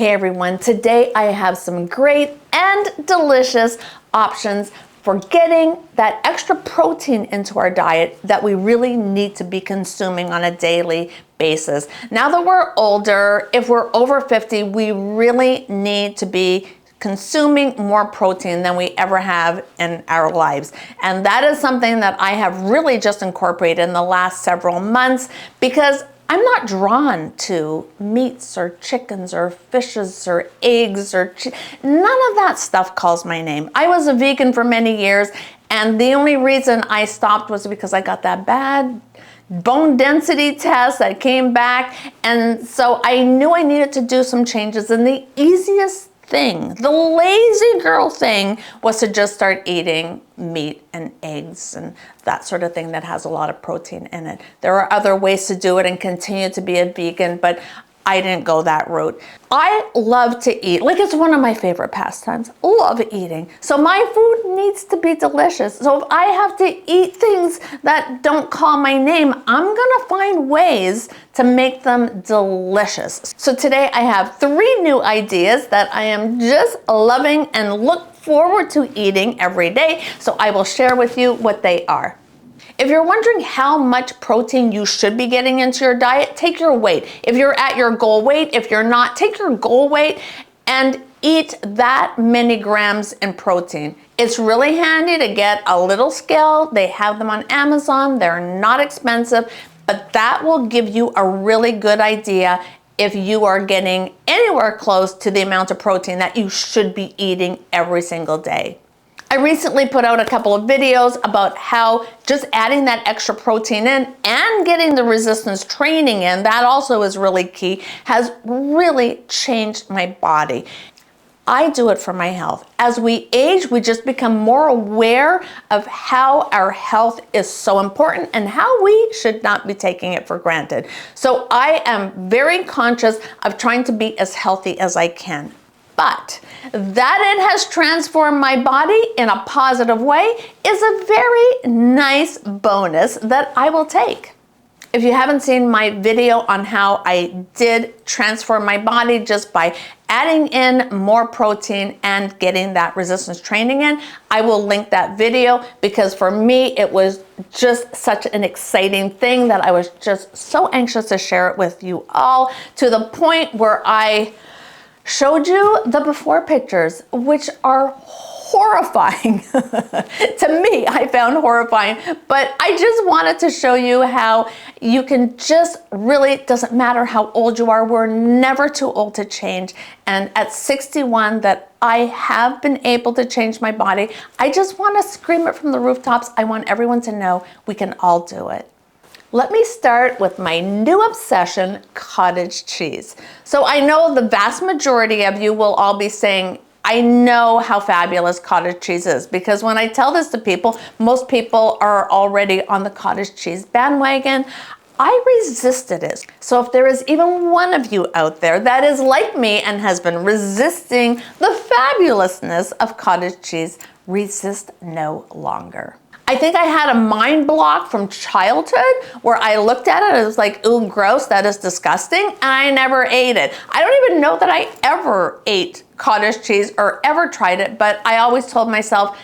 Hey everyone, today I have some great and delicious options for getting that extra protein into our diet that we really need to be consuming on a daily basis. Now that we're older, if we're over 50, we really need to be consuming more protein than we ever have in our lives. And that is something that I have really just incorporated in the last several months because I'm not drawn to meats or chickens or fishes or eggs or none of that stuff calls my name. I was a vegan for many years, and the only reason I stopped was because I got that bad bone density test that came back, and so I knew I needed to do some changes, and the easiest thing, the lazy girl thing, was to just start eating meat and eggs and that sort of thing that has a lot of protein in it. There are other ways to do it and continue to be a vegan, but I didn't go that route. I love to eat, like it's one of my favorite pastimes. Love eating. So my food needs to be delicious. So if I have to eat things that don't call my name, I'm gonna find ways to make them delicious. So today I have 3 new ideas that I am just loving and look forward to eating every day. So I will share with you what they are. If you're wondering how much protein you should be getting into your diet, take your weight. If you're at your goal weight, if you're not, take your goal weight and eat that many grams in protein. It's really handy to get a little scale. They have them on Amazon. They're not expensive, but that will give you a really good idea if you are getting anywhere close to the amount of protein that you should be eating every single day. I recently put out a couple of videos about how just adding that extra protein in and getting the resistance training in, that also is really key, has really changed my body. I do it for my health. As we age, we just become more aware of how our health is so important and how we should not be taking it for granted. So I am very conscious of trying to be as healthy as I can. But that it has transformed my body in a positive way is a very nice bonus that I will take. If you haven't seen my video on how I did transform my body just by adding in more protein and getting that resistance training in, I will link that video because for me it was just such an exciting thing that I was just so anxious to share it with you all, to the point where I showed you the before pictures, which are horrifying. To me, I found horrifying, but I just wanted to show you how you can just really, doesn't matter how old you are, we're never too old to change. And at 61, that I have been able to change my body. I just want to scream it from the rooftops. I want everyone to know we can all do it. Let me start with my new obsession, cottage cheese. So I know the vast majority of you will all be saying, I know how fabulous cottage cheese is, because when I tell this to people, most people are already on the cottage cheese bandwagon. I resisted it. So if there is even one of you out there that is like me and has been resisting the fabulousness of cottage cheese, resist no longer. I think I had a mind block from childhood where I looked at it and it was like, ooh, gross, that is disgusting, and I never ate it. I don't even know that I ever ate cottage cheese or ever tried it, but I always told myself,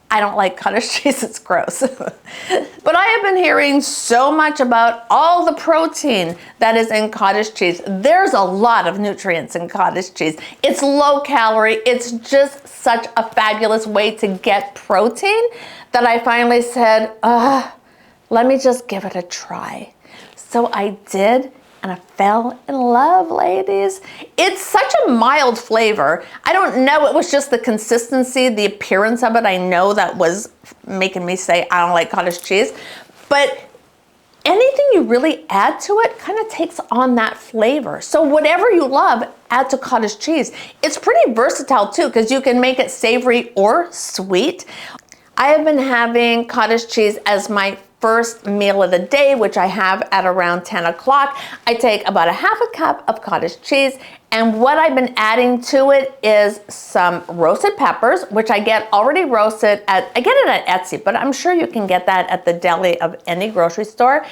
I don't like cottage cheese, it's gross. But I have been hearing so much about all the protein that is in cottage cheese. There's a lot of nutrients in cottage cheese. It's low calorie. It's just such a fabulous way to get protein that I finally said, let me just give it a try. So I did, and I fell in love, ladies. It's such a mild flavor. I don't know, it was just the consistency, the appearance of it. I know that was making me say I don't like cottage cheese, but anything you really add to it kind of takes on that flavor. So whatever you love, add to cottage cheese. It's pretty versatile too, because you can make it savory or sweet. I have been having cottage cheese as my first meal of the day, which I have at around 10 o'clock. I take about a half a cup of cottage cheese, and what I've been adding to it is some roasted peppers, which I get already roasted I get it at Etsy, but I'm sure you can get that at the deli of any grocery store.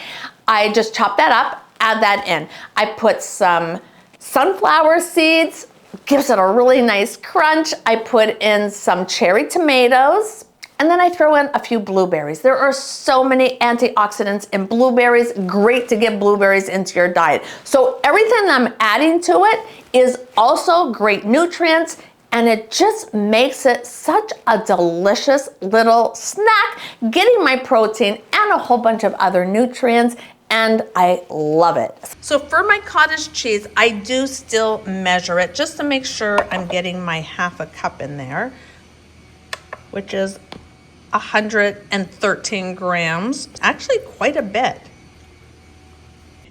I just chop that up, add that in. I put some sunflower seeds, gives it a really nice crunch. I put in some cherry tomatoes, and then I throw in a few blueberries. There are so many antioxidants in blueberries. Great to get blueberries into your diet. So everything I'm adding to it is also great nutrients, and it just makes it such a delicious little snack, getting my protein and a whole bunch of other nutrients, and I love it. So for my cottage cheese, I do still measure it just to make sure I'm getting my half a cup in there, which is 113 grams, actually quite a bit.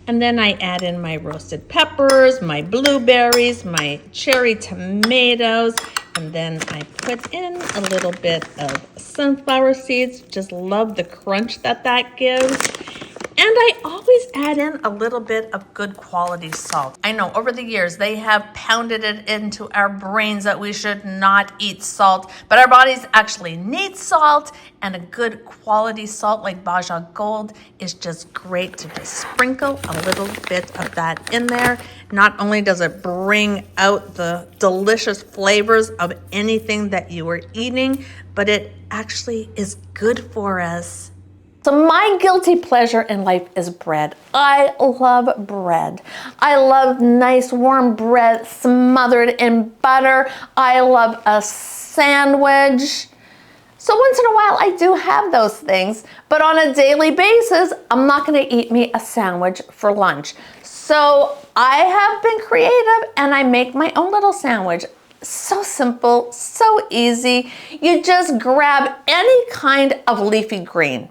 And then I add in my roasted peppers, my blueberries, my cherry tomatoes, and then I put in a little bit of sunflower seeds. Just love the crunch that gives. And I always add in a little bit of good quality salt. I know over the years they have pounded it into our brains that we should not eat salt, but our bodies actually need salt, and a good quality salt like Baja Gold is just great to just sprinkle a little bit of that in there. Not only does it bring out the delicious flavors of anything that you are eating, but it actually is good for us. So my guilty pleasure in life is bread. I love bread. I love nice warm bread smothered in butter. I love a sandwich. So once in a while I do have those things, but on a daily basis, I'm not gonna eat me a sandwich for lunch. So I have been creative and I make my own little sandwich. So simple, so easy. You just grab any kind of leafy green.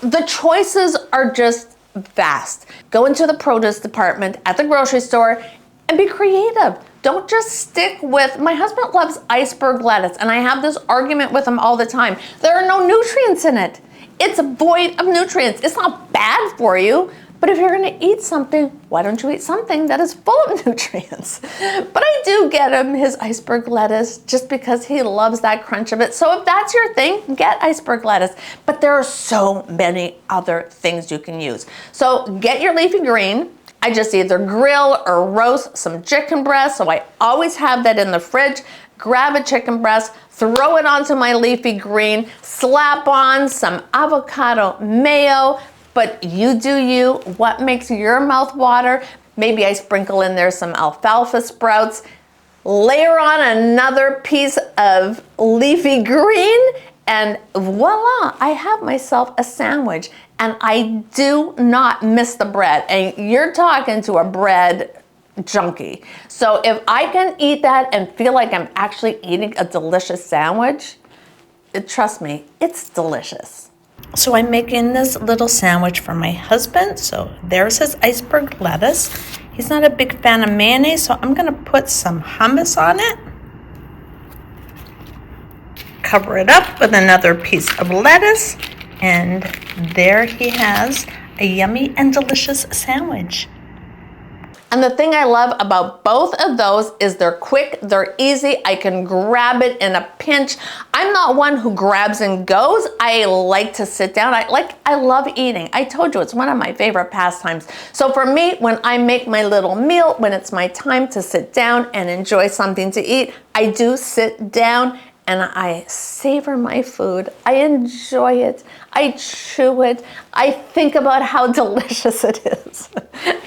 The choices are just vast. Go into the produce department at the grocery store and be creative. Don't just stick with, my husband loves iceberg lettuce, and I have this argument with him all the time. There are no nutrients in it. It's void of nutrients. It's not bad for you, but if you're gonna eat something, why don't you eat something that is full of nutrients? But I do get him his iceberg lettuce just because he loves that crunch of it. So if that's your thing, get iceberg lettuce. But there are so many other things you can use. So get your leafy green. I just either grill or roast some chicken breast, so I always have that in the fridge. Grab a chicken breast, throw it onto my leafy green, slap on some avocado mayo, but you do you. What makes your mouth water? Maybe I sprinkle in there some alfalfa sprouts, layer on another piece of leafy green, and voila, I have myself a sandwich. And I do not miss the bread. And you're talking to a bread junkie. So if I can eat that and feel like I'm actually eating a delicious sandwich, trust me, it's delicious. So I'm making this little sandwich for my husband. So there's his iceberg lettuce. He's not a big fan of mayonnaise, so I'm gonna put some hummus on it. Cover it up with another piece of lettuce. And there he has a yummy and delicious sandwich. And the thing I love about both of those is they're quick, they're easy. I can grab it in a pinch. I'm not one who grabs and goes. I like to sit down. I love eating. I told you, it's one of my favorite pastimes. So for me, when I make my little meal, when it's my time to sit down and enjoy something to eat, I do sit down and I savor my food. I enjoy it. I chew it. I think about how delicious it is.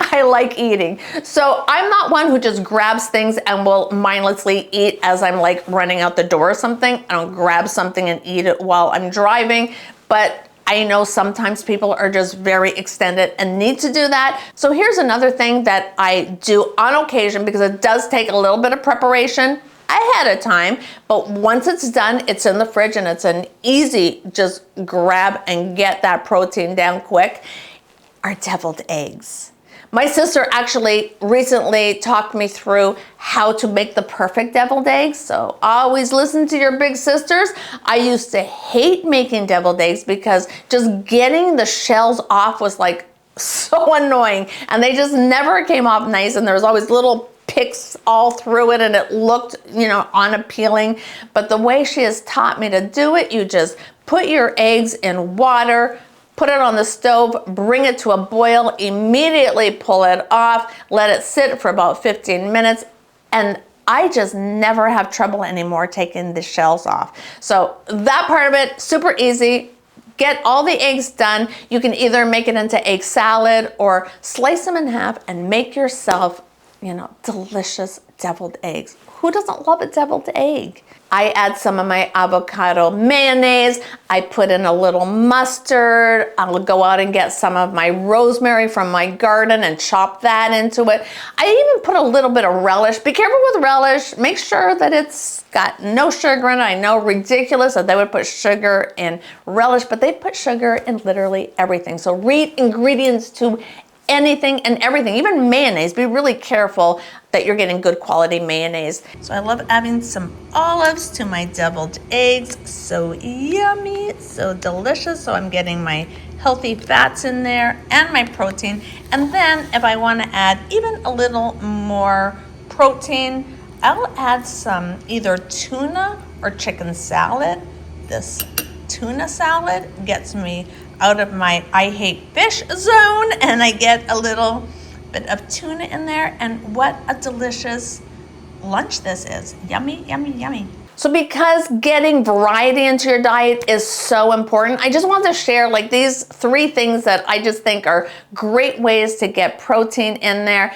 I like eating. So I'm not one who just grabs things and will mindlessly eat as I'm like running out the door or something. I don't grab something and eat it while I'm driving, but I know sometimes people are just very extended and need to do that. So here's another thing that I do on occasion, because it does take a little bit of preparation ahead of time, but once it's done, it's in the fridge and it's an easy just grab and get that protein down quick, are deviled eggs. My sister actually recently talked me through how to make the perfect deviled eggs, so always listen to your big sisters. I used to hate making deviled eggs because just getting the shells off was like so annoying, and they just never came off nice, and there was always little picks all through it and it looked, unappealing. But the way she has taught me to do it, you just put your eggs in water, put it on the stove, bring it to a boil, immediately pull it off, let it sit for about 15 minutes, and I just never have trouble anymore taking the shells off. So that part of it, super easy. Get all the eggs done. You can either make it into egg salad or slice them in half and make yourself, delicious deviled eggs. Who doesn't love a deviled egg? I add some of my avocado mayonnaise. I put in a little mustard. I'll go out and get some of my rosemary from my garden and chop that into it. I even put a little bit of relish. Be careful with relish. Make sure that it's got no sugar in it. I know, ridiculous that they would put sugar in relish, but they put sugar in literally everything. So read ingredients to anything and everything, even mayonnaise. Be really careful that you're getting good quality mayonnaise. So I love adding some olives to my deviled eggs. So yummy, so delicious. So I'm getting my healthy fats in there and my protein. And then if I want to add even a little more protein, I'll add some either tuna or chicken salad. This tuna salad gets me out of my I hate fish zone, and I get a little bit of tuna in there, and what a delicious lunch this is. Yummy, yummy, yummy. So because getting variety into your diet is so important, I just want to share like these 3 things that I just think are great ways to get protein in there.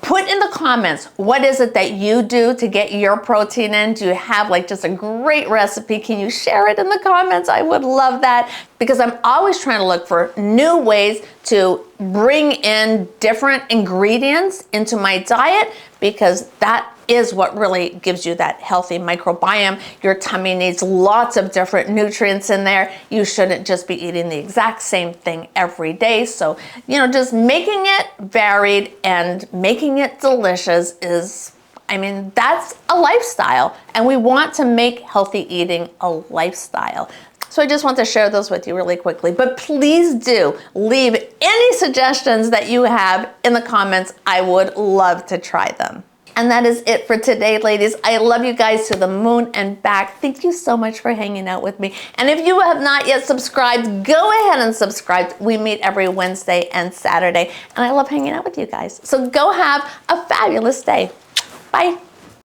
Put in the comments, what is it that you do to get your protein in? Do you have like just a great recipe? Can you share it in the comments? I would love that, because I'm always trying to look for new ways to bring in different ingredients into my diet, because that is what really gives you that healthy microbiome. Your tummy needs lots of different nutrients in there. You shouldn't just be eating the exact same thing every day. So, just making it varied and making it delicious is, that's a lifestyle, and we want to make healthy eating a lifestyle. So I just want to share those with you really quickly, but please do leave any suggestions that you have in the comments. I would love to try them. And that is it for today, ladies. I love you guys to the moon and back. Thank you so much for hanging out with me. And if you have not yet subscribed, go ahead and subscribe. We meet every Wednesday and Saturday, and I love hanging out with you guys. So go have a fabulous day. Bye.